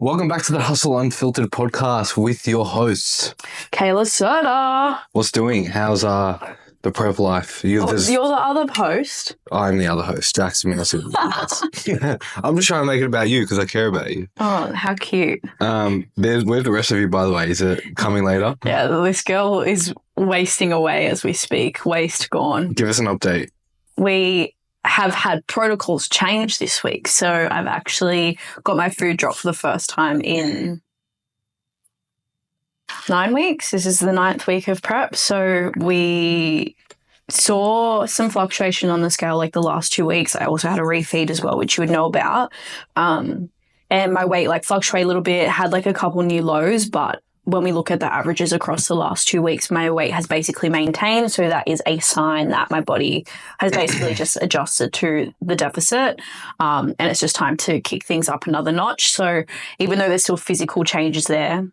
Welcome back to the Hustle Unfiltered podcast with your hosts. Kayla Serta. What's doing? How's the prep life? You're the other host. I'm the other host, Jackson. I'm just trying to make it about you because I care about you. Oh, how cute. Where's the rest of you, by the way? Is it coming later? Yeah, this girl is wasting away as we speak. Waste gone. Give us an update. We have had protocols change this week. So I've actually got my food dropped for the first time in 9 weeks. This is the 9th week of prep. So we saw some fluctuation on the scale like the last 2 weeks. I also had a refeed as well, which you would know about. And my weight like fluctuated a little bit, had like a couple new lows, but when we look at the averages across the last 2 weeks, my weight has basically maintained. So that is a sign that my body has basically just adjusted to the deficit. And it's just time to kick things up another notch. So even though there's still physical changes there,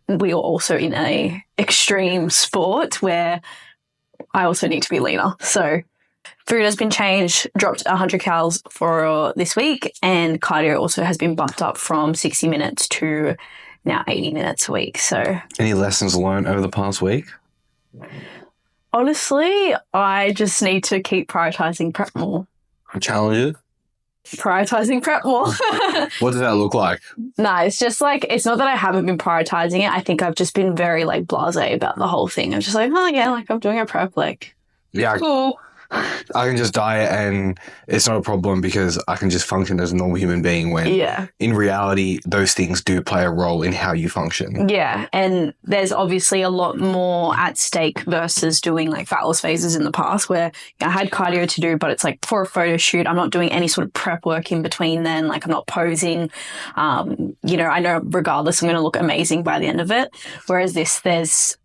we are also in a extreme sport where I also need to be leaner. So food has been changed, dropped 100 calories for this week, and cardio also has been bumped up from 60 minutes to now 80 minutes a week. So any lessons learned over the past week? Honestly, I just need to keep prioritizing prep more. Challenges? Prioritizing prep more. What does that look like? No, it's just like, it's not that I haven't been prioritizing it. I think I've just been very like blasé about the whole thing. I'm just like, oh yeah, like I'm doing a prep, like yeah, cool. I can just diet and it's not a problem because I can just function as a normal human being when in reality, those things do play a role in how you function. Yeah. And there's obviously a lot more at stake versus doing like fat loss phases in the past where I had cardio to do, but it's like for a photo shoot, I'm not doing any sort of prep work in between then. Like I'm not posing. I know regardless, I'm going to look amazing by the end of it. Whereas there's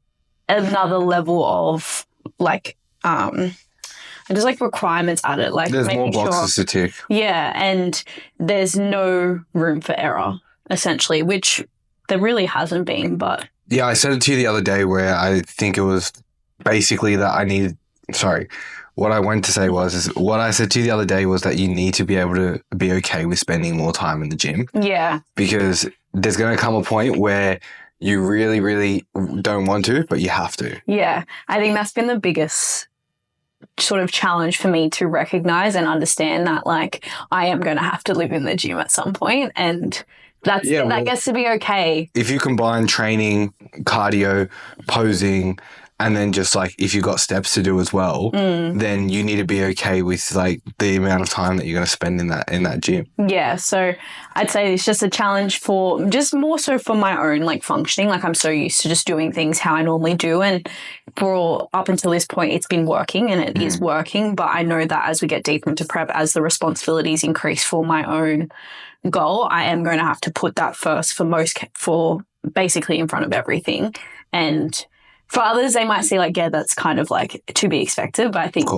another level of like, and there's like requirements at it. Like there's more boxes to tick. Yeah. And there's no room for error, essentially, which there really hasn't been. But yeah, I said it to you the other day where I think it was basically that what I went to say was what I said to you the other day was that you need to be able to be okay with spending more time in the gym. Yeah. Because there's going to come a point where you really, really don't want to, but you have to. Yeah. I think that's been the biggest sort of challenge for me to recognize and understand that like I am going to have to live in the gym at some point, and that gets to be okay. If you combine training, cardio, posing, and then just like if you got steps to do as well, then you need to be okay with like the amount of time that you're going to spend in that gym. Yeah, so I'd say it's just a challenge for just more so for my own like functioning. Like I'm so used to just doing things how I normally do, and for up until this point it's been working and it is working. But I know that as we get deeper into prep, as the responsibilities increase for my own goal, I am going to have to put that first for basically in front of everything. And for others, they might see like, yeah, that's kind of like to be expected. But I think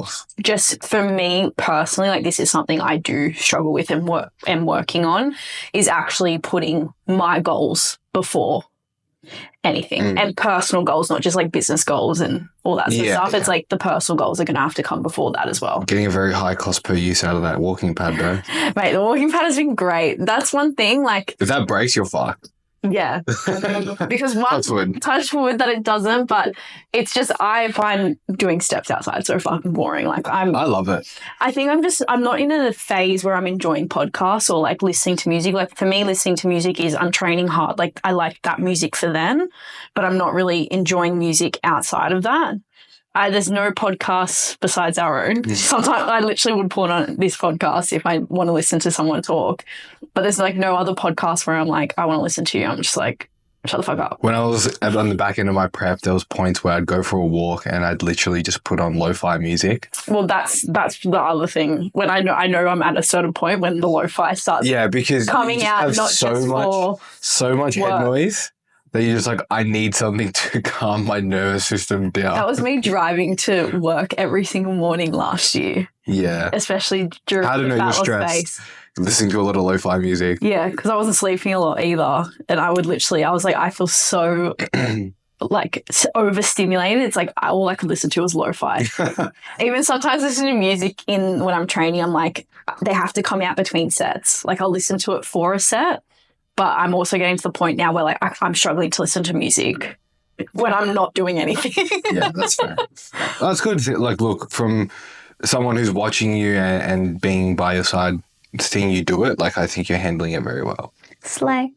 just for me personally, like this is something I do struggle with and working on is actually putting my goals before anything and personal goals, not just like business goals and all that sort of stuff. It's like the personal goals are going to have to come before that as well. Getting a very high cost per use out of that walking pad though. Mate, the walking pad has been great. That's one thing. Like if that breaks, you're fucked. Yeah, because touch wood that it doesn't, but it's just I find doing steps outside so fucking boring. Like I love it. I think I'm not in a phase where I'm enjoying podcasts or like listening to music. Like for me, listening to music is I'm training hard. Like I like that music for then, but I'm not really enjoying music outside of that. There's no podcasts besides our own. Sometimes I literally would put on this podcast if I want to listen to someone talk. But there's like no other podcast where I'm like, I want to listen to you. I'm just like, shut the fuck up. When I was on the back end of my prep, there was points where I'd go for a walk and I'd literally just put on lo-fi music. Well, that's the other thing. When I know I'm at a certain point when the lo-fi starts because coming out, not so just for so much head noise. That you're just like, I need something to calm my nervous system down. That was me driving to work every single morning last year. Yeah. Especially during the fat loss phase. Listening to a lot of lo-fi music. Yeah, because I wasn't sleeping a lot either. And I was like, I feel so like overstimulated. It's like all I could listen to was lo-fi. Even sometimes listening to music when I'm training, I'm like, they have to come out between sets. Like I'll listen to it for a set. But I'm also getting to the point now where like I'm struggling to listen to music when I'm not doing anything. Yeah, that's fair. That's good. Like, look, from someone who's watching you and being by your side, seeing you do it, like, I think you're handling it very well. Slay.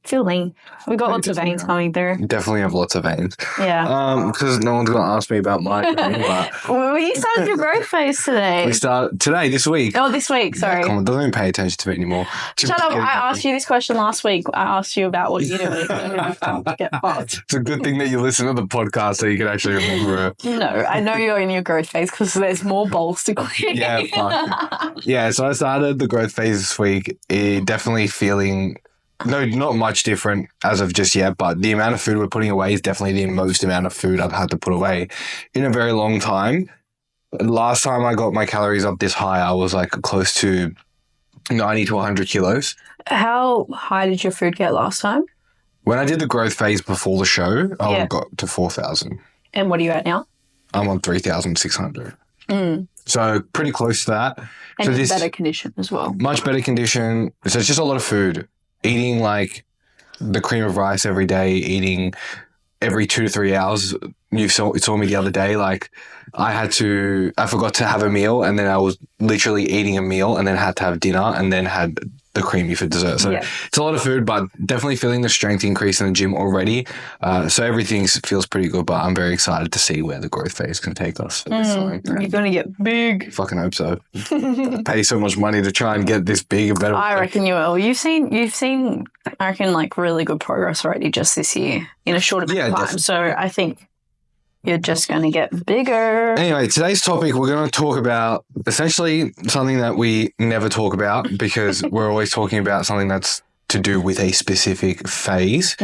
Feel lean. We've got lots of veins coming through. Definitely have lots of veins. Yeah. Because no one's going to ask me about my vein, but Well, you started your growth phase today. we start today, this week. Oh, this week. Sorry. Yeah, come on, don't even pay attention to it anymore. Shut up. I asked you this question last week. I asked you about what you're doing. Get fucked. It's a good thing that you listen to the podcast so you can actually remember it. No, I know you're in your growth phase because there's more balls to clear. Yeah, fuck. Yeah, so I started the growth phase this week. Definitely feeling, no, not much different as of just yet, but the amount of food we're putting away is definitely the most amount of food I've had to put away in a very long time. Last time I got my calories up this high, I was like close to 90 to 100 kilos. How high did your food get last time? When I did the growth phase before the show, I Yeah. got to 4,000. And what are you at now? I'm on 3,600. So pretty close to that. And So in this better condition as well. much better condition. So it's just a lot of food. Eating like the cream of rice every day, eating every 2 to 3 hours. You saw me the other day, like I forgot to have a meal, and then I was literally eating a meal and then had to have dinner and then had the creamy for dessert. So Yeah. it's a lot of food, but definitely feeling the strength increase in the gym already. So everything feels pretty good, but I'm very excited to see where the growth phase can take us. You're going to get big. Fucking hope so. Pay so much money to try and get this big and better. I reckon you will. You've seen, I reckon, like really good progress already just this year in a short amount of time. Definitely. So I think you're just going to get bigger. Anyway, today's topic, we're going to talk about essentially something that we never talk about because we're always talking about something that's to do with a specific phase.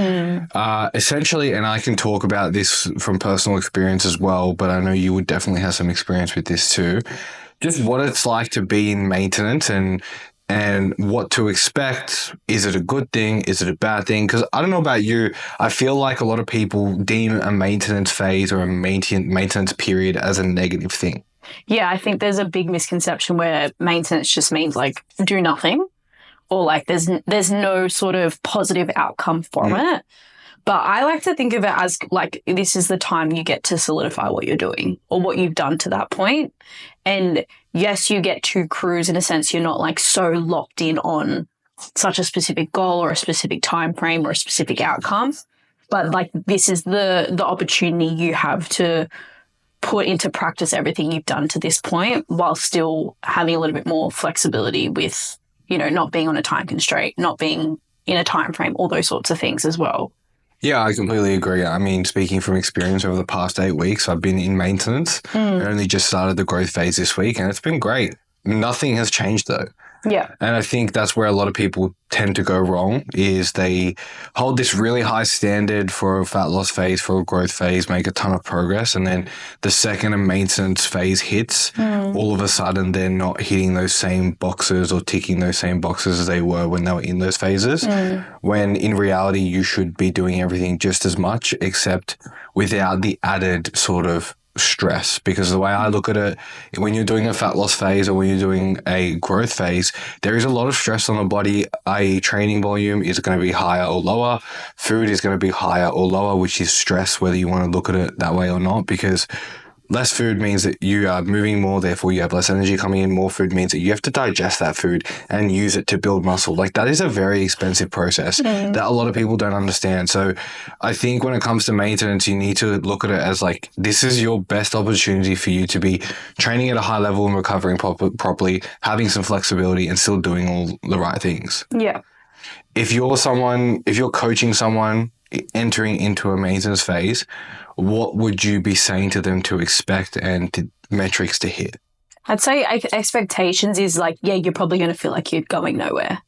Essentially, and I can talk about this from personal experience as well, but I know you would definitely have some experience with this too. Just what it's like to be in maintenance and what to expect. Is it a good thing? Is it a bad thing? Because I don't know about you, I feel like a lot of people deem a maintenance phase or a maintenance period as a negative thing. Yeah, I think there's a big misconception where maintenance just means like do nothing or like there's no sort of positive outcome from it. But I like to think of it as like this is the time you get to solidify what you're doing or what you've done to that point. And yes, you get to cruise in a sense. You're not like so locked in on such a specific goal or a specific time frame or a specific outcome. But like this is the opportunity you have to put into practice everything you've done to this point while still having a little bit more flexibility with, you know, not being on a time constraint, not being in a time frame, all those sorts of things as well. Yeah, I completely agree. I mean, speaking from experience over the past 8 weeks, I've been in maintenance. I only just started the growth phase this week and it's been great. Nothing has changed though. Yeah. And I think that's where a lot of people tend to go wrong is they hold this really high standard for a fat loss phase, for a growth phase, make a ton of progress. And then the second a maintenance phase hits, all of a sudden they're not hitting those same boxes or ticking those same boxes as they were when they were in those phases. When in reality, you should be doing everything just as much, except without the added sort of stress. Because the way I look at it, when you're doing a fat loss phase or when you're doing a growth phase, there is a lot of stress on the body, i.e. training volume is going to be higher or lower, food is going to be higher or lower, which is stress whether you want to look at it that way or not, because less food means that you are moving more, therefore you have less energy coming in. More food means that you have to digest that food and use it to build muscle. Like that is a very expensive process that a lot of people don't understand. So I think when it comes to maintenance, you need to look at it as like, this is your best opportunity for you to be training at a high level and recovering properly, having some flexibility and still doing all the right things. Yeah. If you're coaching someone entering into a maintenance phase, what would you be saying to them to expect and metrics to hit? I'd say expectations is like, yeah, you're probably going to feel like you're going nowhere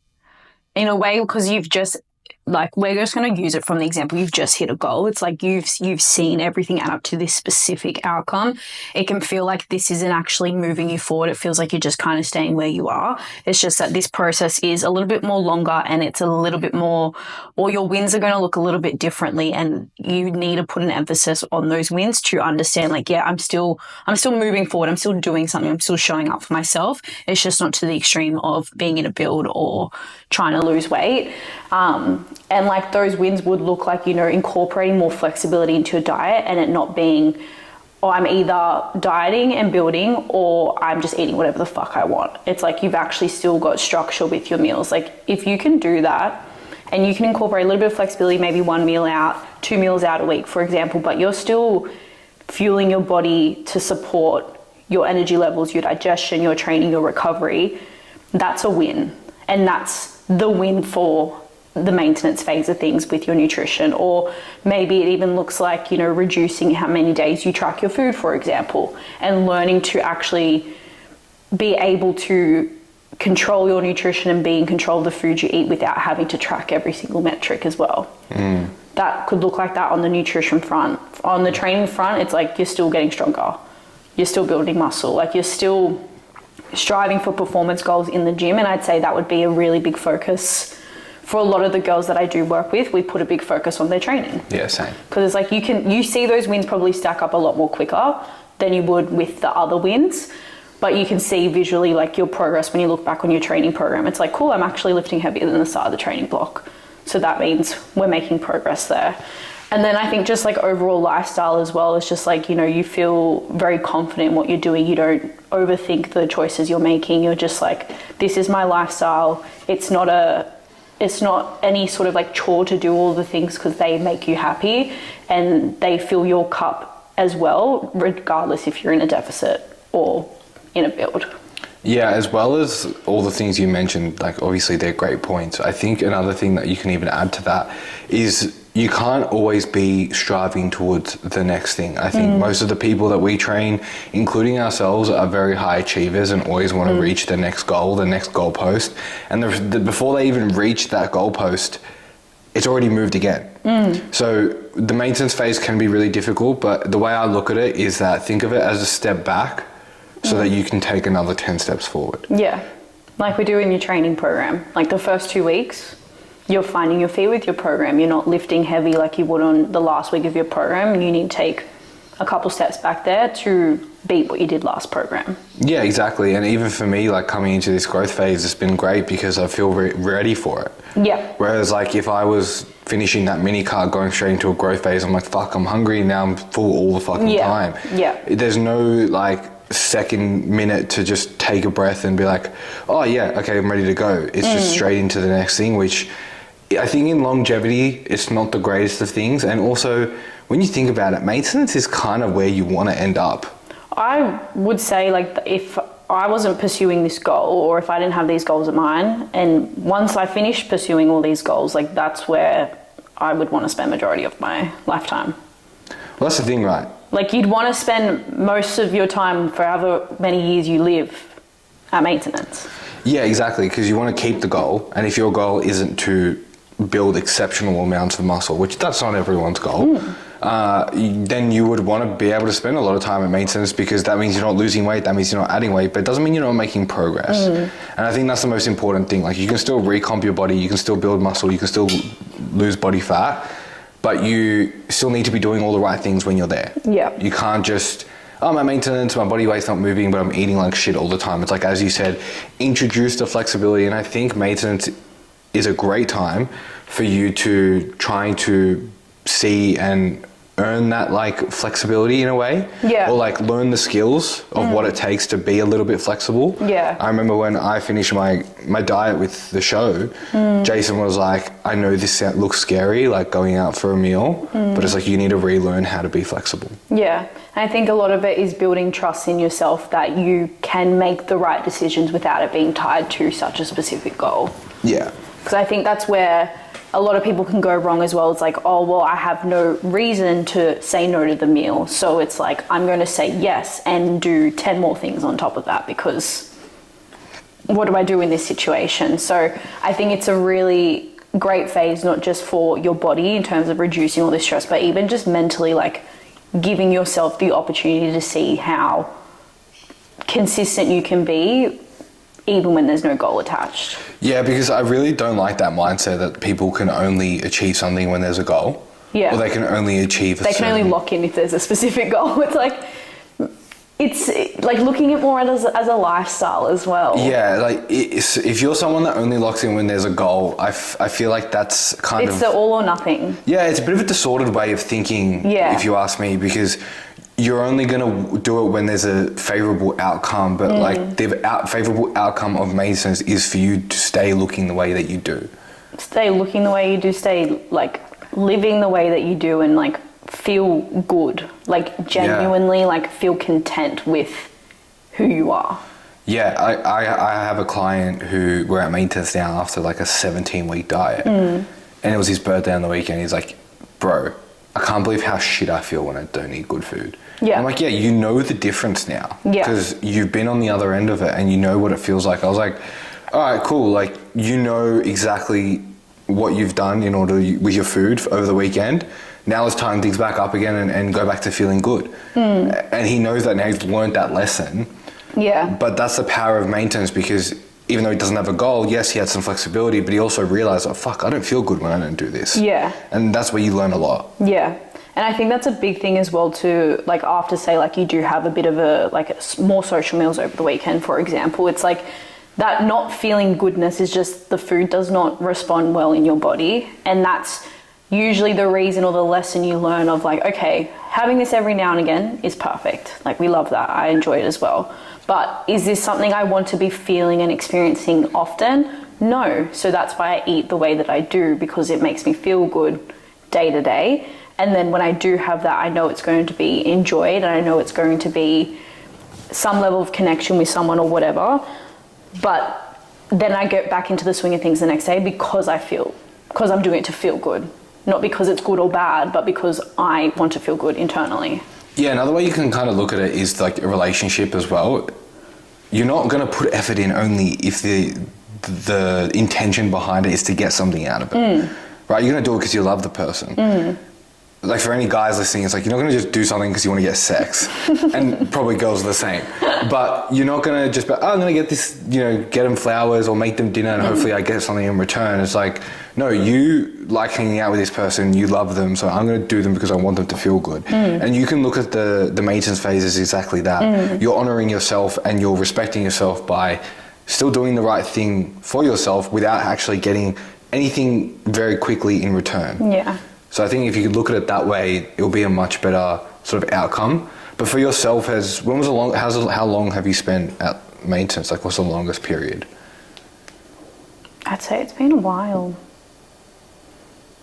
in a way because you've just like we're just going to use it from the example you've just hit a goal. It's like you've seen everything add up to this specific outcome. It can feel like this isn't actually moving you forward. It feels like you're just kind of staying where you are. It's just that this process is a little bit more longer, and it's a little bit more, or your wins are going to look a little bit differently, and you need to put an emphasis on those wins to understand, like, yeah, I'm still moving forward. I'm still doing something. I'm still showing up for myself. It's just not to the extreme of being in a build or trying to lose weight. And like those wins would look like, you know, incorporating more flexibility into your diet, and it not being, oh, I'm either dieting and building or I'm just eating whatever the fuck I want. It's like you've actually still got structure with your meals. Like if you can do that and you can incorporate a little bit of flexibility, maybe 1 meal out, 2 meals out a week, for example, but you're still fueling your body to support your energy levels, your digestion, your training, your recovery, that's a win. And that's the win for the maintenance phase of things with your nutrition. Or maybe it even looks like, you know, reducing how many days you track your food, for example, and learning to actually be able to control your nutrition and be in control of the food you eat without having to track every single metric as well. That could look like that on the nutrition front. On the training front, it's like you're still getting stronger. You're still building muscle. Like you're still striving for performance goals in the gym. And I'd say that would be a really big focus for a lot of the girls that I do work with. We put a big focus on their training. Yeah, same. Because it's like you see those wins probably stack up a lot more quicker than you would with the other wins. But you can see visually like your progress when you look back on your training program. It's like, cool, I'm actually lifting heavier than the start of the training block. So that means we're making progress there. And then I think just like overall lifestyle as well is just like, you know, you feel very confident in what you're doing. You don't overthink the choices you're making. You're just like, this is my lifestyle. It's not any sort of like chore to do all the things, because they make you happy and they fill your cup as well, regardless if you're in a deficit or in a build. Yeah, as well as all the things you mentioned, like obviously they're great points. I think another thing that you can even add to that is you can't always be striving towards the next thing. I think most of the people that we train, including ourselves, are very high achievers and always want to reach the next goal, the next goalpost. And before they even reach that goalpost, it's already moved again. So the maintenance phase can be really difficult, but the way I look at it is that think of it as a step back so that you can take another 10 steps forward. Yeah, like we do in your training program. Like the first 2 weeks, you're finding your feet with your program. You're not lifting heavy like you would on the last week of your program. You need to take a couple steps back there to beat what you did last program. Yeah, exactly. And even for me, like coming into this growth phase, it's been great because I feel ready for it. Yeah. Whereas like if I was finishing that mini car going straight into a growth phase, I'm like, fuck, I'm hungry now, I'm full all the fucking time. Yeah. There's no like second minute to just take a breath and be like, oh yeah, okay, I'm ready to go. It's just straight into the next thing, which I think in longevity, it's not the greatest of things. And also when you think about it, maintenance is kind of where you want to end up. I would say like if I wasn't pursuing this goal, or if I didn't have these goals of mine, and once I finished pursuing all these goals, like that's where I would want to spend majority of my lifetime. Well, that's the thing, right? Like you'd want to spend most of your time for however many years you live at maintenance. Yeah, exactly, because you want to keep the goal. And if your goal isn't to build exceptional amounts of muscle, which that's not everyone's goal, then you would want to be able to spend a lot of time at maintenance, because that means you're not losing weight, that means you're not adding weight, but it doesn't mean you're not making progress. And I think that's the most important thing. Like you can still recomp your body, you can still build muscle, you can still lose body fat, but you still need to be doing all the right things when you're there. Yeah. You can't just, oh, my maintenance, my body weight's not moving, but I'm eating like shit all the time. It's like, as you said, introduce the flexibility. And I think maintenance is a great time for you to trying to see and earn that like flexibility in a way. Yeah. Or like learn the skills of what it takes to be a little bit flexible. Yeah. I remember when I finished my diet with the show, Jason was like, I know this looks scary, like going out for a meal, but it's like you need to relearn how to be flexible. Yeah. I think a lot of it is building trust in yourself that you can make the right decisions without it being tied to such a specific goal. Yeah. Because I think that's where a lot of people can go wrong as well. It's like, oh, well, I have no reason to say no to the meal. So it's like, I'm going to say yes and do 10 more things on top of that, because what do I do in this situation? So I think it's a really great phase, not just for your body in terms of reducing all this stress, but even just mentally, like giving yourself the opportunity to see how consistent you can be even when there's no goal attached. Yeah, because I really don't like that mindset that people can only achieve something when there's a goal. Yeah. Or they can only achieve They can only lock in if there's a specific goal. It's like looking at more as a lifestyle as well. Yeah, like if you're someone that only locks in when there's a goal, I feel like that's kind of... It's the all or nothing. Yeah, it's a bit of a distorted way of thinking, if you ask me, because you're only going to do it when there's a favourable outcome, but like the favourable outcome of maintenance is for you to stay looking the way that you do. Stay looking the way you do, stay like living the way that you do, and like feel good, like genuinely like feel content with who you are. Yeah, I have a client who we're at maintenance now after like a 17-week diet, and it was his birthday on the weekend. He's like, bro, I can't believe how shit I feel when I don't eat good food. Yeah. I'm like, yeah, you know the difference now. Yeah. Because you've been on the other end of it and you know what it feels like. I was like, all right, cool. Like, you know exactly what you've done in order with your food over the weekend. Now it's time to dig back up again and go back to feeling good. And he knows that now, he's learned that lesson. Yeah. But that's the power of maintenance, because even though he doesn't have a goal, yes, he had some flexibility, but he also realized, oh, fuck, I don't feel good when I don't do this. Yeah. And that's where you learn a lot. Yeah. And I think that's a big thing as well too, like after say like you do have a bit of more social meals over the weekend, for example, it's like that not feeling goodness is just the food does not respond well in your body. And that's usually the reason or the lesson you learn of like, okay, having this every now and again is perfect. Like we love that. I enjoy it as well. But is this something I want to be feeling and experiencing often? No. So that's why I eat the way that I do, because it makes me feel good day to day. And then when I do have that, I know it's going to be enjoyed, and I know it's going to be some level of connection with someone or whatever. But then I get back into the swing of things the next day because I'm doing it to feel good. Not because it's good or bad, but because I want to feel good internally. Yeah, another way you can kind of look at it is like a relationship as well. You're not going to put effort in only if the intention behind it is to get something out of it. Right? You're going to do it because you love the person. Like for any guys listening, it's like you're not going to just do something because you want to get sex. And probably girls are the same. But you're not going to just be, I'm going to get this, get them flowers or make them dinner and hopefully I get something in return. It's like, no, you like hanging out with this person, you love them, so I'm going to do them because I want them to feel good. And you can look at the maintenance phase as exactly that. You're honouring yourself and you're respecting yourself by still doing the right thing for yourself without actually getting anything very quickly in return. Yeah. So I think if you could look at it that way, it'll be a much better sort of outcome. But for yourself, how long have you spent at maintenance? Like, what's the longest period? I'd say it's been a while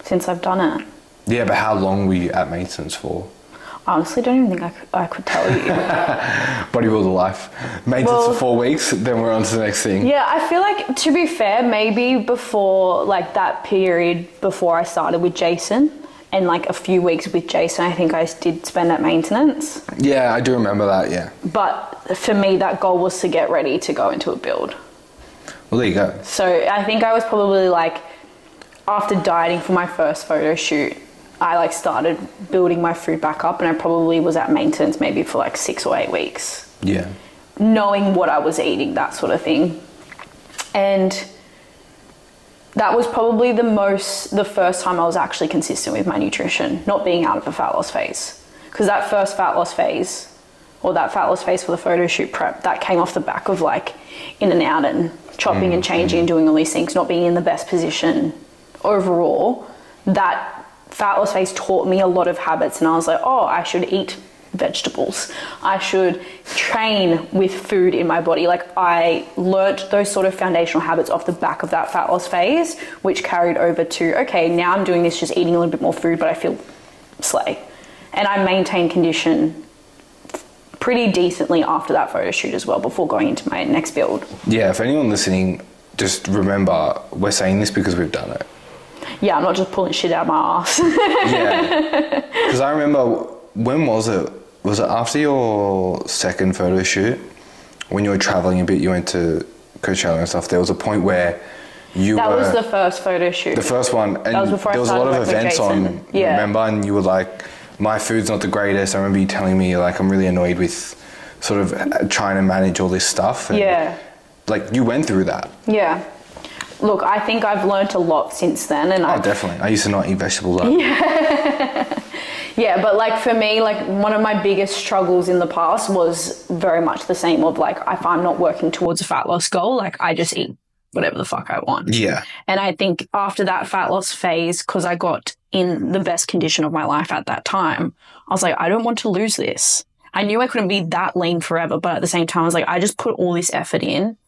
since I've done it. Yeah, but how long were you at maintenance for? I honestly don't even think I could tell you. Bodybuilder life. Maintenance for 4 weeks, then we're on to the next thing. Yeah, I feel like, to be fair, maybe before, like that period before I started with Jason, and like a few weeks with Jason, I think I did spend at maintenance. Yeah, I do remember that, yeah. But for me, that goal was to get ready to go into a build. Well, there you go. So I think I was probably like, after dieting for my first photo shoot, I like started building my food back up, and I probably was at maintenance maybe for like 6 or 8 weeks. Yeah. Knowing what I was eating, that sort of thing. And that was probably the first time I was actually consistent with my nutrition, not being out of a fat loss phase. Because that first fat loss phase, or that fat loss phase for the photo shoot prep, that came off the back of like in and out and chopping and changing and doing all these things, not being in the best position overall. That fat loss phase taught me a lot of habits, and I was like, oh, I should eat vegetables. I should train with food in my body. Like I learnt those sort of foundational habits off the back of that fat loss phase, which carried over to, okay, now I'm doing this, just eating a little bit more food, but I feel slay. And I maintained condition pretty decently after that photo shoot as well, before going into my next build. Yeah, for anyone listening, just remember, we're saying this because we've done it. Yeah, I'm not just pulling shit out of my ass. Yeah, because I remember, when was it? Was it after your second photo shoot? When you were traveling a bit, you went to Coachella and stuff, there was a point where That was the first photo shoot. The first one. And that was before there was a lot of events on, yeah. remember? And you were like, my food's not the greatest. I remember you telling me, like, I'm really annoyed with sort of trying to manage all this stuff. And, yeah. Like, you went through that. Yeah. Look, I think I've learnt a lot since then. And definitely. I used to not eat vegetables. Yeah. Yeah, but like for me, like one of my biggest struggles in the past was very much the same of like, if I'm not working towards a fat loss goal, like I just eat whatever the fuck I want. Yeah. And I think after that fat loss phase, because I got in the best condition of my life at that time, I was like, I don't want to lose this. I knew I couldn't be that lean forever, but at the same time, I was like, I just put all this effort in.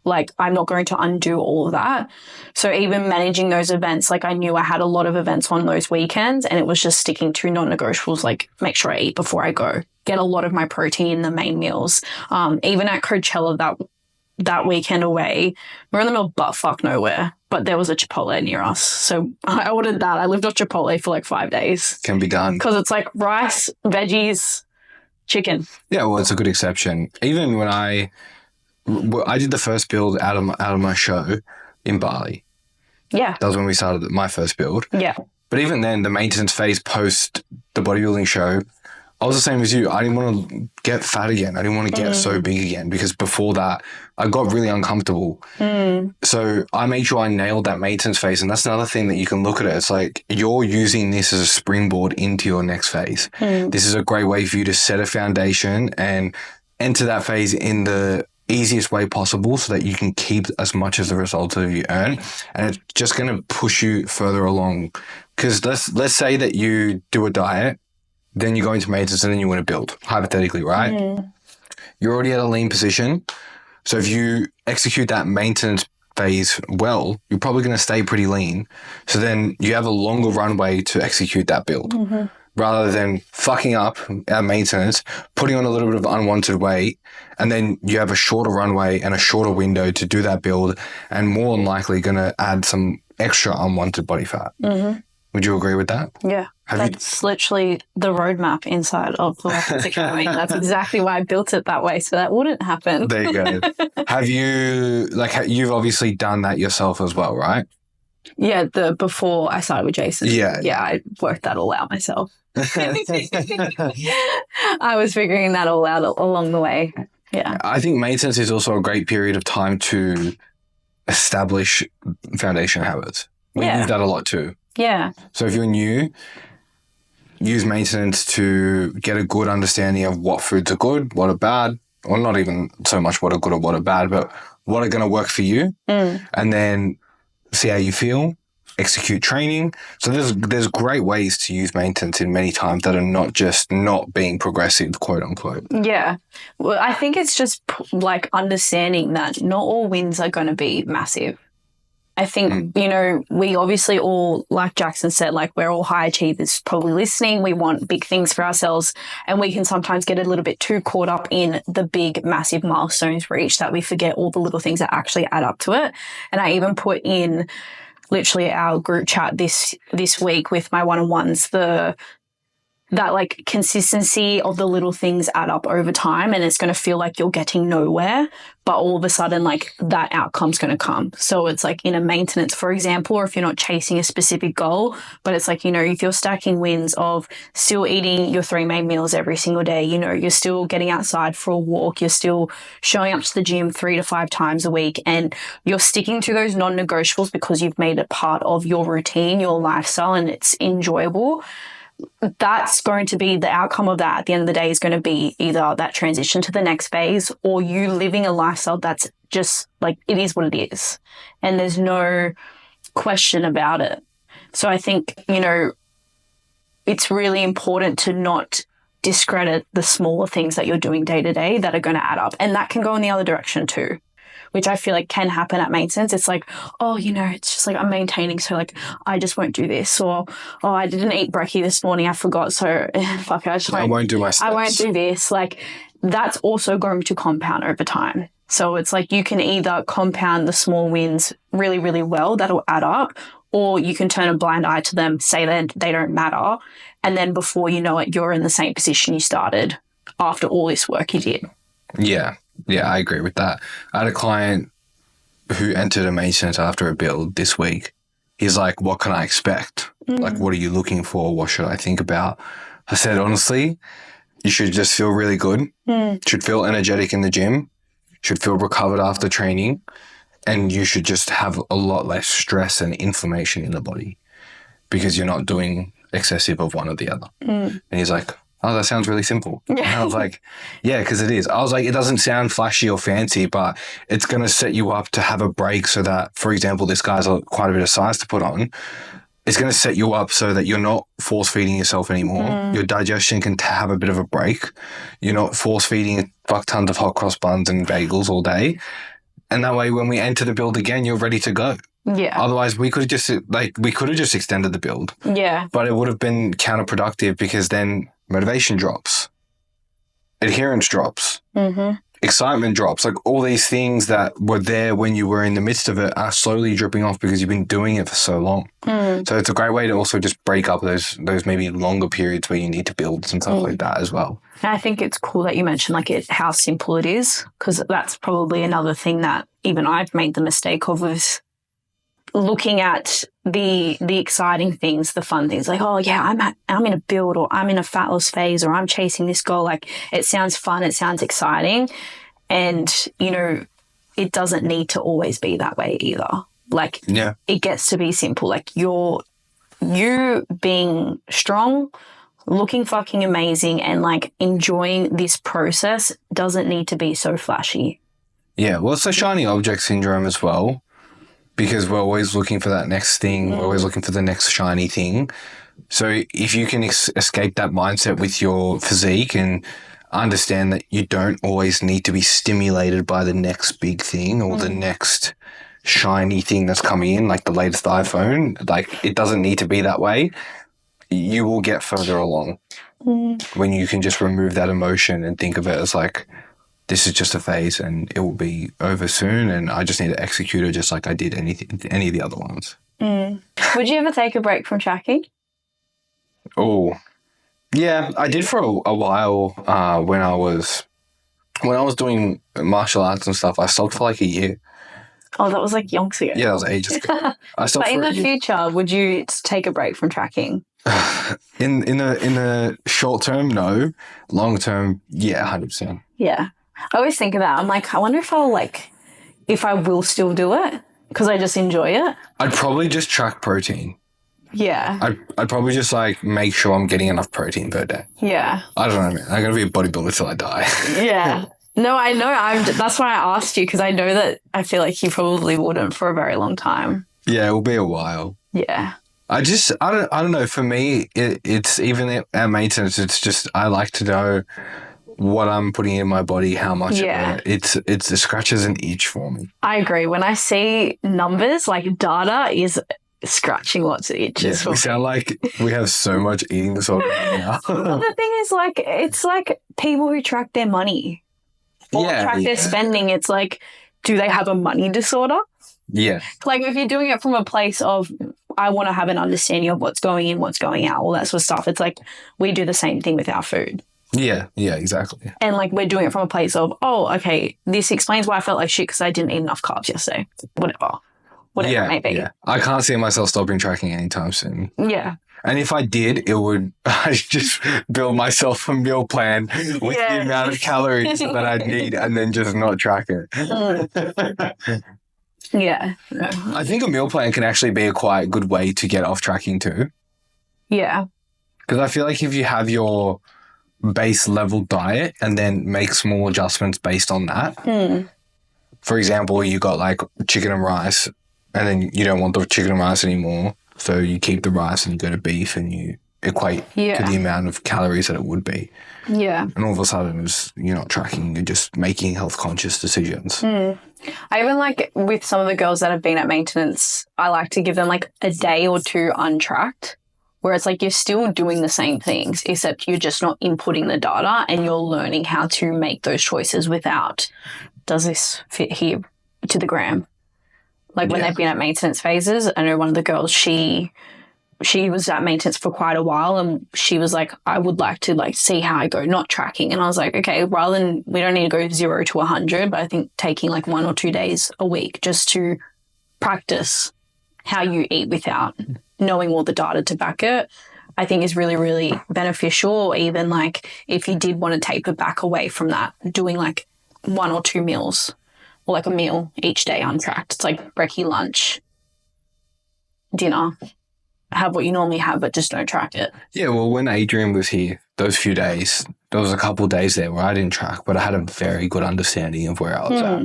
Like, I'm not going to undo all of that. So even managing those events, like I knew I had a lot of events on those weekends and it was just sticking to non-negotiables, like make sure I eat before I go, get a lot of my protein in the main meals. Even at Coachella that weekend away, we're in the middle of buttfuck nowhere, but there was a Chipotle near us. So I ordered that. I lived off Chipotle for like 5 days. Can be done. Because it's like rice, veggies, chicken. Yeah, well, it's a good exception. Even when I did the first build out of my show in Bali. Yeah. That was when we started my first build. Yeah. But even then, the maintenance phase post the bodybuilding show, I was the same as you. I didn't want to get fat again. I didn't want to get so big again because before that, I got really uncomfortable. So I made sure I nailed that maintenance phase. And that's another thing that you can look at it. It's like you're using this as a springboard into your next phase. This is a great way for you to set a foundation and enter that phase in the easiest way possible so that you can keep as much as the results that you earn, and it's just going to push you further along. Because let's say that you do a diet, then you go into maintenance and then you want to build, hypothetically, right? You're already at a lean position, so if you execute that maintenance phase well, you're probably going to stay pretty lean, so then you have a longer runway to execute that build. Rather than fucking up our maintenance, putting on a little bit of unwanted weight, and then you have a shorter runway and a shorter window to do that build, and more than likely going to add some extra unwanted body fat. Would you agree with that? Yeah. That's literally the roadmap inside of the Weapons Academy. That's exactly why I built it that way, so that wouldn't happen. There you go. Have you, you've obviously done that yourself as well, right? Yeah, before I started with Jason. Yeah. Yeah, I worked that all out myself. I was figuring that all out along the way. Yeah. I think maintenance is also a great period of time to establish foundation habits. We use that a lot too. Yeah. So if you're new, use maintenance to get a good understanding of what foods are good, what are bad, or not even so much what are good or what are bad, but what are going to work for you. And then see how you feel. Execute training. So there's great ways to use maintenance in many times that are not just not being progressive, quote unquote. Yeah. Well, I think it's just like understanding that not all wins are going to be massive. I think, you know, we obviously all, like Jackson said, like we're all high achievers probably listening. We want big things for ourselves, and we can sometimes get a little bit too caught up in the big, massive milestones reached that we forget all the little things that actually add up to it. And I even put in literally our group chat this week with my one-on-ones, that like consistency of the little things add up over time, and it's going to feel like you're getting nowhere, but all of a sudden like that outcome's going to come. So it's like in a maintenance, for example, or if you're not chasing a specific goal, but it's like, you know, if you're stacking wins of still eating your 3 main meals every single day, you know, you're still getting outside for a walk, you're still showing up to the gym 3 to 5 times a week, and you're sticking to those non-negotiables because you've made it part of your routine, your lifestyle, and it's enjoyable. That's going to be the outcome of that at the end of the day is going to be either that transition to the next phase or you living a lifestyle that's just like it is what it is. And there's no question about it. So I think, you know, it's really important to not discredit the smaller things that you're doing day to day that are going to add up. And that can go in the other direction too, which I feel like can happen at maintenance. It's like, oh, you know, it's just like I'm maintaining, so like I just won't do this, or oh, I didn't eat brekkie this morning, I forgot, so fuck it, I won't do my steps. I won't do this. Like that's also going to compound over time. So it's like you can either compound the small wins really, really well, that'll add up, or you can turn a blind eye to them, say that they don't matter, and then before you know it, you're in the same position you started after all this work you did. Yeah. Yeah, I agree with that. I had a client who entered a maintenance after a build this week, he's like, what can I expect? Like, what are you looking for? What should I think about? I said, honestly, you should just feel really good. Should feel energetic in the gym. Should feel recovered after training. And you should just have a lot less stress and inflammation in the body because you're not doing excessive of one or the other. And he's like, oh, that sounds really simple. And I was like, yeah, because it is. I was like, it doesn't sound flashy or fancy, but it's going to set you up to have a break so that, for example, this guy's quite a bit of size to put on. It's going to set you up so that you're not force feeding yourself anymore. Your digestion can have a bit of a break. You're not force feeding fuck tons of hot cross buns and bagels all day. And that way, when we enter the build again, you're ready to go. Yeah. Otherwise, we could have just extended the build. Yeah. But it would have been counterproductive because then motivation drops, adherence drops, excitement drops. Like all these things that were there when you were in the midst of it are slowly dripping off because you've been doing it for so long. So it's a great way to also just break up those maybe longer periods where you need to build and stuff like that as well. And I think it's cool that you mentioned how simple it is, because that's probably another thing that even I've made the mistake of is looking at the exciting things, the fun things, like, oh yeah, I'm in a build, or I'm in a fat loss phase, or I'm chasing this goal. Like, it sounds fun, it sounds exciting, and it doesn't need to always be that way either. Like, it gets to be simple. Like, you being strong, looking fucking amazing, and like enjoying this process doesn't need to be so flashy. Yeah, well, it's the shiny object syndrome as well, because we're always looking for that next thing. We're always looking for the next shiny thing. So if you can escape that mindset with your physique and understand that you don't always need to be stimulated by the next big thing or the next shiny thing that's coming in, like the latest iPhone, like it doesn't need to be that way. You will get further along when you can just remove that emotion and think of it as like, this is just a phase and it will be over soon, and I just need to execute it just like I did any of the other ones. Would you ever take a break from tracking? Oh, yeah, I did for a while when I was doing martial arts and stuff. I stopped for like a year. Oh, that was like yonks ago. Yeah, that was ages ago. I stopped but in for the future, would you take a break from tracking? In the short term, no. Long term, yeah, 100%. Yeah. I always think of that. I'm like, I wonder if I will still do it because I just enjoy it. I'd probably just track protein. Yeah. I'd probably just like make sure I'm getting enough protein per day. Yeah. I don't know, man. I'm going to be a bodybuilder till I die. Yeah. No, I know. That's why I asked you, because I know that I feel like you probably wouldn't for a very long time. Yeah, it will be a while. Yeah. I don't know. For me, it's even at maintenance. It's just I like to know what I'm putting in my body, how much of it. It scratches an itch for me. I agree. When I see numbers, like data is scratching lots of itches. Yeah, we sound like we have so much eating disorder right now. Well, the thing is, like, it's like people who track their money or track their spending. It's like, do they have a money disorder? Yeah. Like, if you're doing it from a place of, I want to have an understanding of what's going in, what's going out, all that sort of stuff. It's like we do the same thing with our food. Yeah, exactly. And like we're doing it from a place of, oh, okay, this explains why I felt like shit because I didn't eat enough carbs yesterday. Whatever it may be. Yeah. I can't see myself stopping tracking anytime soon. Yeah. And if I did, I'd just build myself a meal plan with the amount of calories that I'd need and then just not track it. Yeah. I think a meal plan can actually be a quite good way to get off tracking too. Yeah. Because I feel like if you have your base level diet and then make small adjustments based on that. For example, you got like chicken and rice and then you don't want the chicken and rice anymore. So you keep the rice and you go to beef and you equate to the amount of calories that it would be. Yeah. And all of a sudden you're not tracking, you're just making health conscious decisions. I even like with some of the girls that have been at maintenance, I like to give them like a day or two untracked, where it's like you're still doing the same things, except you're just not inputting the data and you're learning how to make those choices without, does this fit here to the gram? Like when they've been at maintenance phases, I know one of the girls, she she was at maintenance for quite a while, and she was like, I would like to like see how I go, not tracking. And I was like, okay, rather than, we don't need to go 0 to 100, but I think taking like 1 or 2 days a week just to practice how you eat without knowing all the data to back it, I think is really, really beneficial. Or even like if you did want to taper back away from that, doing like 1 or 2 meals or like a meal each day untracked. It's like brekkie, lunch, dinner. Have what you normally have, but just don't track it. Yeah, well, when Adrian was here, those few days, there was a couple of days there where I didn't track, but I had a very good understanding of where I was at.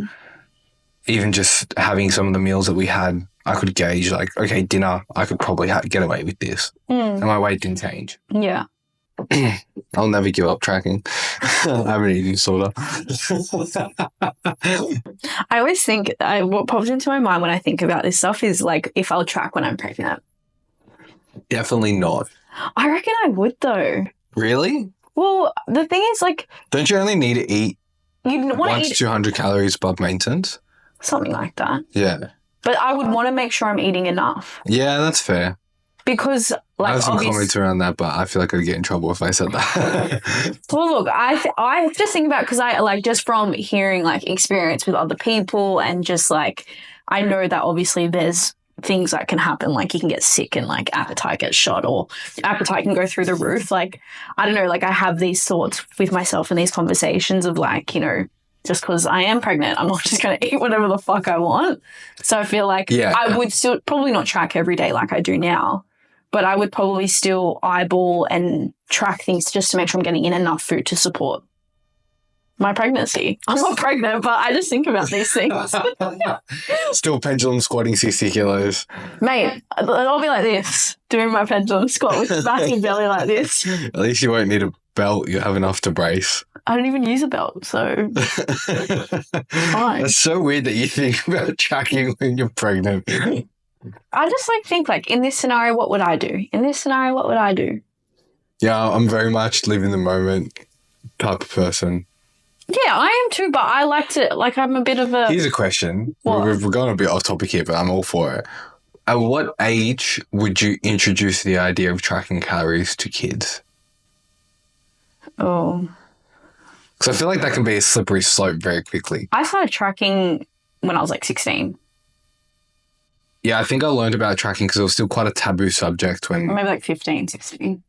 Even just having some of the meals that we had, I could gauge like, okay, dinner, I could probably get away with this. And my weight didn't change. Yeah. I'll never give up tracking. I have an eating disorder. I always think, what pops into my mind when I think about this stuff is like if I'll track when I'm pregnant. Definitely not. I reckon I would though. Really? Well, the thing is like, don't you only need to eat you want 1 to to eat 200 calories above maintenance? something like that. Yeah. But I would want to make sure I'm eating enough. Yeah, that's fair. Because like I have some comments around that, but I feel like I'd get in trouble if I said that. Well, look, I just think about, because I like just from hearing like experience with other people, and just like I know that obviously there's things that can happen, like you can get sick and like appetite gets shot, or appetite can go through the roof. Like, I don't know, like I have these thoughts with myself in these conversations of like, you know, just because I am pregnant, I'm not just going to eat whatever the fuck I want. So I feel like I would still probably not track every day like I do now, but I would probably still eyeball and track things just to make sure I'm getting in enough food to support my pregnancy. I'm not pregnant, but I just think about these things. Still pendulum squatting 60 kilos. Mate, I'll be like this, doing my pendulum squat with massive belly like this. At least you won't need a belt. You have enough to brace. I don't even use a belt, so fine. It's so weird that you think about tracking when you're pregnant. I just like think like, in this scenario, what would I do? In this scenario, what would I do? Yeah, I'm very much live in the moment type of person. Yeah, I am too, but I like to, like, I'm a bit of a... Here's a question. What? We're going a bit off topic here, but I'm all for it. At what age would you introduce the idea of tracking calories to kids? Oh. Because I feel like that can be a slippery slope very quickly. I started tracking when I was like 16. Yeah, I think I learned about tracking because it was still quite a taboo subject when... Maybe like 15, 16.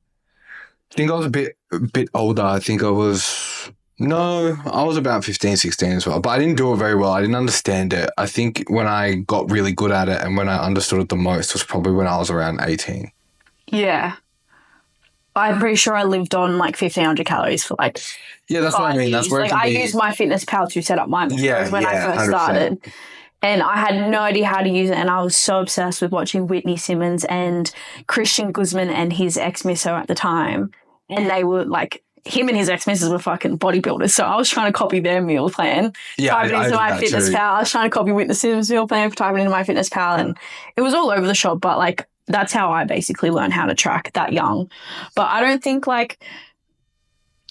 I think I was a bit older. I think I was... No, I was about 15, 16 as well. But I didn't do it very well. I didn't understand it. I think when I got really good at it and when I understood it the most was probably when I was around 18. Yeah. I'm pretty sure I lived on like 1,500 calories for like... Yeah, that's what I mean. That's where like, it can I be... used MyFitnessPal to set up my macros when I first 100%. started. And I had no idea how to use it. And I was so obsessed with watching Whitney Simmons and Christian Guzman and his ex-misso at the time. And they were like... Him and his ex-missus were fucking bodybuilders, so I was trying to copy their meal plan. Yeah, type it into MyFitnessPal. I was trying to copy Whitney Simmons' meal plan, type it into MyFitnessPal, and it was all over the shop. But like, that's how I basically learned how to track that young. But I don't think like,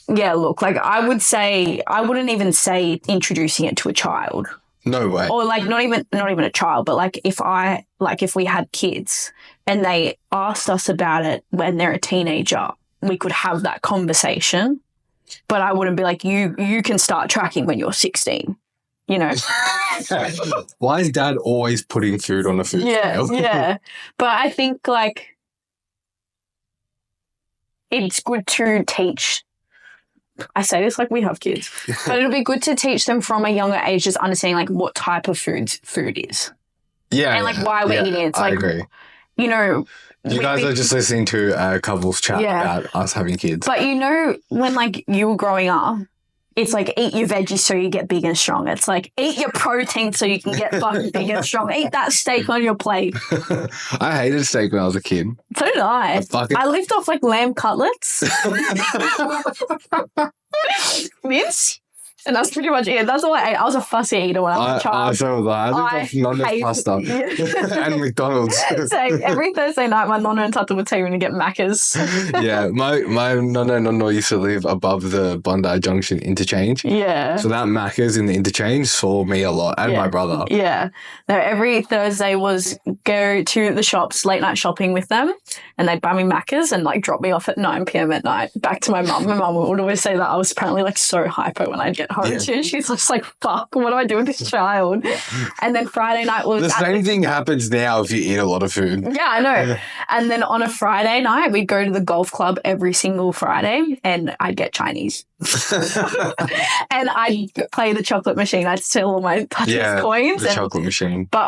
yeah, look, like I wouldn't even say introducing it to a child. No way. Or like not even a child, but like if we had kids and they asked us about it when they're a teenager, we could have that conversation, but I wouldn't be like, you can start tracking when you're 16, you know? Why is dad always putting food on a food scale? Yeah. But I think like it's good to teach. I say this like we have kids, but it'll be good to teach them from a younger age, just understanding like what type of food is. Yeah. And like why we're eating it. It's like, I agree. You know, you guys are just listening to a couple's chat about us having kids. But you know, when like you were growing up, it's like eat your veggies so you get big and strong. It's like eat your protein so you can get fucking big and strong. Eat that steak on your plate. I hated steak when I was a kid. So did I. I lived off like lamb cutlets. Mince. And that's pretty much it. That's all I ate. I was a fussy eater when I was a child. So was I. I lived I off Nando's hate- pasta Yeah. and McDonald's. So every Thursday night, my nonna and tata would take me to get Macca's. Yeah, my nonno used to live above the Bondi Junction interchange. Yeah. So that Macca's in the interchange saw me a lot and my brother. Yeah. No, every Thursday was go to the shops, late night shopping with them, and they'd buy me Macca's and like drop me off at 9 p.m. at night back to my mum. My mum would always say that I was apparently like so hyper when I'd get home too. She's just like, fuck, what do I do with this child? And then Friday night was The same thing happens now if you eat a lot of food. yeah, I know. And then on a Friday night, we'd go to the golf club every single Friday and I'd get Chinese. And I'd play the chocolate machine. I'd steal all my touches coins. The chocolate machine. But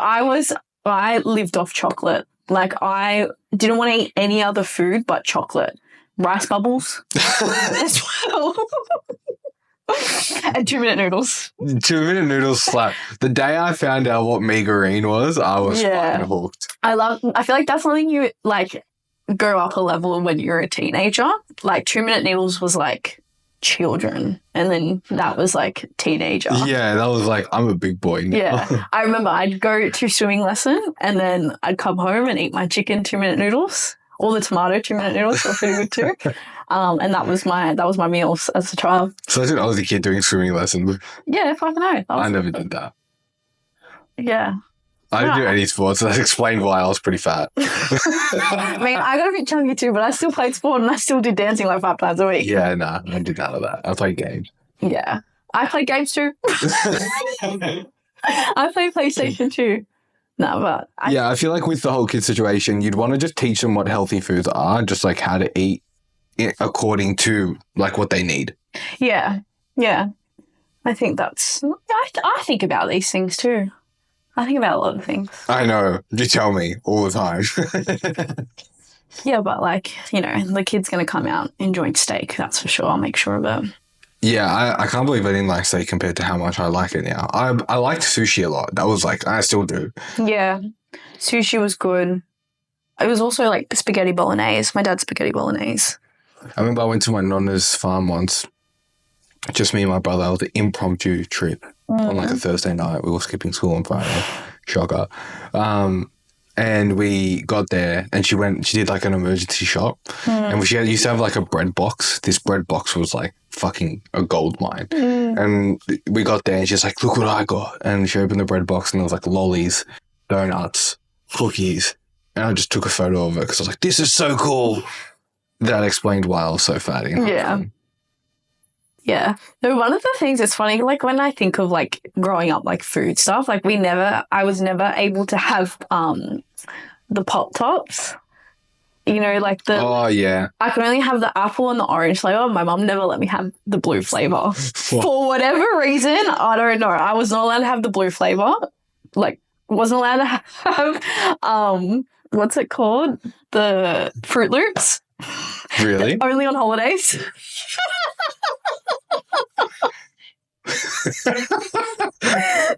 I lived off chocolate. Like I didn't want to eat any other food but chocolate. Rice bubbles as well. And 2-minute noodles. 2-minute noodles slap. The day I found out what meagerine was, I was fucking hooked. I feel like that's something you like go up a level when you're a teenager. Like 2-minute noodles was like children, and then that was like teenager. Yeah, that was like, I'm a big boy now. Yeah. I remember I'd go to swimming lesson and then I'd come home and eat my chicken 2-minute noodles. All the tomato 2-minute noodles were pretty good too. And that was my meals as a child. So I was a kid doing swimming lessons. Yeah, if I know. I never did that. Yeah. I didn't do any sports, so that explained why I was pretty fat. I mean, I got a bit chunky too, but I still played sport and I still did dancing like 5 times a week. Yeah, nah, I did none of that. I played games. Yeah. I played games too. I played PlayStation too. No, but I feel like with the whole kid situation, you'd want to just teach them what healthy foods are, just like how to eat it according to like what they need. Yeah. I think that's. I think about these things too. I think about a lot of things. I know. You tell me all the time. Yeah, but like, you know, the kid's going to come out enjoying steak. That's for sure. I'll make sure of it. Yeah, I can't believe I didn't like steak compared to how much I like it now. I liked sushi a lot. That was like, I still do. Yeah. Sushi was good. It was also like spaghetti bolognese. My dad's spaghetti bolognese. I remember I went to my nonna's farm once. Just me and my brother. It was an impromptu trip on like a Thursday night. We were skipping school on Friday. Shocker. And we got there and she did like an emergency shop. And she used to have like a bread box. This bread box was like fucking a gold mine. And we got there and she's like, look what I got. And she opened the bread box and there was like lollies, donuts, cookies. And I just took a photo of it because I was like, this is so cool. That explained why I was so fat. Yeah. Yeah. No, one of the things that's funny, like when I think of like growing up, like food stuff, like I was never able to have the Pop Tops. You know, like Oh, yeah. I could only have the apple and the orange flavor. My mum never let me have the blue flavor. For whatever reason, I don't know. I was not allowed to have the blue flavor. Like, wasn't allowed to have, what's it called? The Fruit Loops. Really? Only on holidays.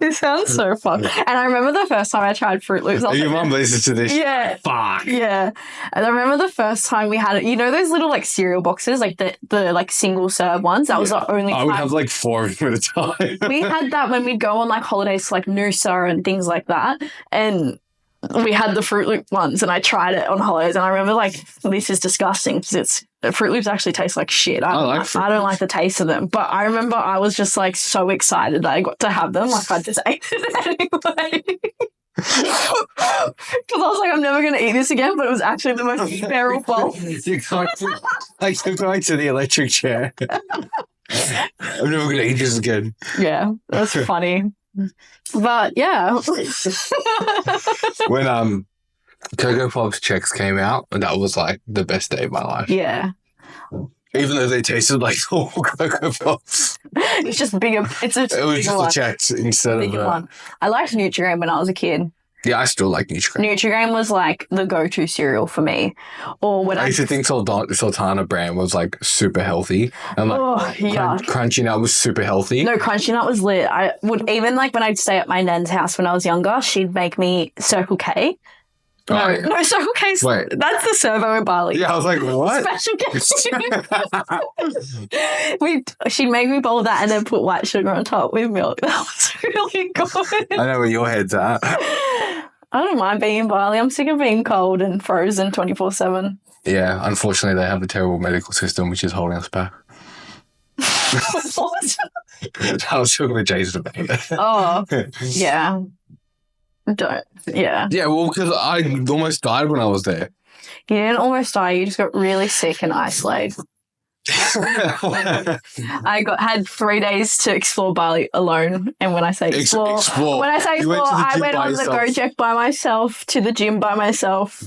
It sounds so fun. And I remember the first time I tried Fruit Loops. Your mum listens to this. Yeah. Fuck. Yeah. And I remember the first time we had it. You know those little like cereal boxes, like the like single serve ones? That was the only I would time. have like 4 of them at a time. We had that when we'd go on like holidays to like Noosa and things like that. And we had the Fruit Loop ones and I tried it on holidays and I remember like, this is disgusting because Fruit Loops actually taste like shit. I don't like the taste of them. But I remember I was just like so excited that I got to have them. Like I just ate it anyway. Because I was like, I'm never going to eat this again, but it was actually the most terrible. You're going to the electric chair. I'm never going to eat this again. Yeah, that's funny. But yeah. When Cocoa Pops checks came out, that was like the best day of my life. Yeah. Even though they tasted like all Cocoa Pops. It's just bigger. It was just the checks instead of one. I liked Nutrigrain when I was a kid. Yeah, I still like Nutrigrain. Nutrigrain was like the go-to cereal for me. Or when I used to think Sultana brand was like super healthy. And like Crunchy Nut was super healthy. No, Crunchy Nut was lit. I would even like when I'd stay at my nan's house when I was younger, she'd make me Circle K. No, Oh, yeah. no, so okay, Wait. that's the servo in Bali. Yeah, I was like, what? Special guest. She made me bowl that and then put white sugar on top with milk. That was really good. I know where your head's at. I don't mind being in Bali. I'm sick of being cold and frozen 24/7. Yeah, unfortunately, they have a terrible medical system, which is holding us back. What? I was talking with Jason about it. Oh, yeah. Don't. Yeah. Yeah, well, because I almost died when I was there. You didn't almost die. You just got really sick and isolated. I had 3 days to explore Bali alone, and when I say explore, when I say explore, I went on the Gojek by myself, to the gym by myself,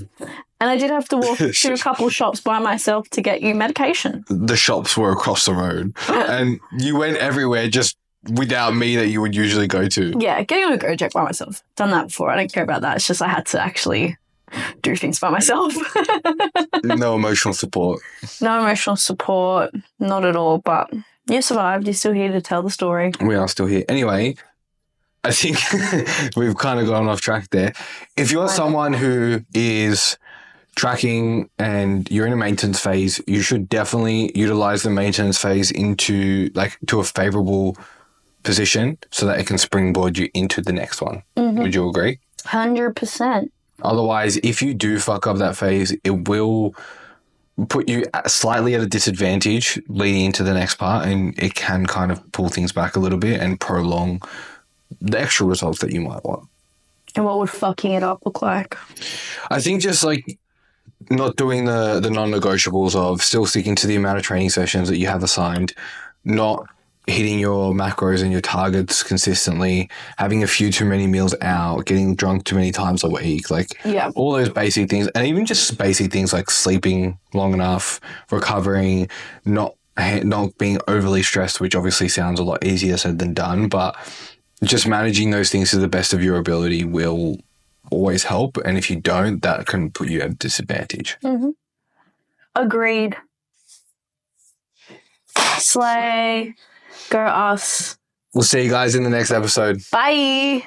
and I did have to walk to a couple shops by myself to get you medication. The shops were across the road, and you went everywhere just without me that you would usually go to. Yeah, getting on a Gojek by myself. Done that before. I don't care about that. It's just I had to actually do things by myself. No emotional support. No emotional support, not at all, but you survived. You're still here to tell the story. We are still here. Anyway, I think we've kind of gone off track there. If you're someone who is tracking and you're in a maintenance phase, you should definitely utilize the maintenance phase to a favorable position so that it can springboard you into the next one. Mm-hmm. Would you agree? 100%. Otherwise, if you do fuck up that phase, it will put you slightly at a disadvantage leading into the next part, and it can kind of pull things back a little bit and prolong the extra results that you might want. And what would fucking it up look like? I think just like not doing the non-negotiables of still sticking to the amount of training sessions that you have assigned, not hitting your macros and your targets consistently, having a few too many meals out, getting drunk too many times a week, all those basic things, and even just basic things like sleeping long enough, recovering, not being overly stressed, which obviously sounds a lot easier said than done, but just managing those things to the best of your ability will always help. And if you don't, that can put you at a disadvantage. Mm-hmm. Agreed. Slay. Go us. We'll see you guys in the next episode. Bye.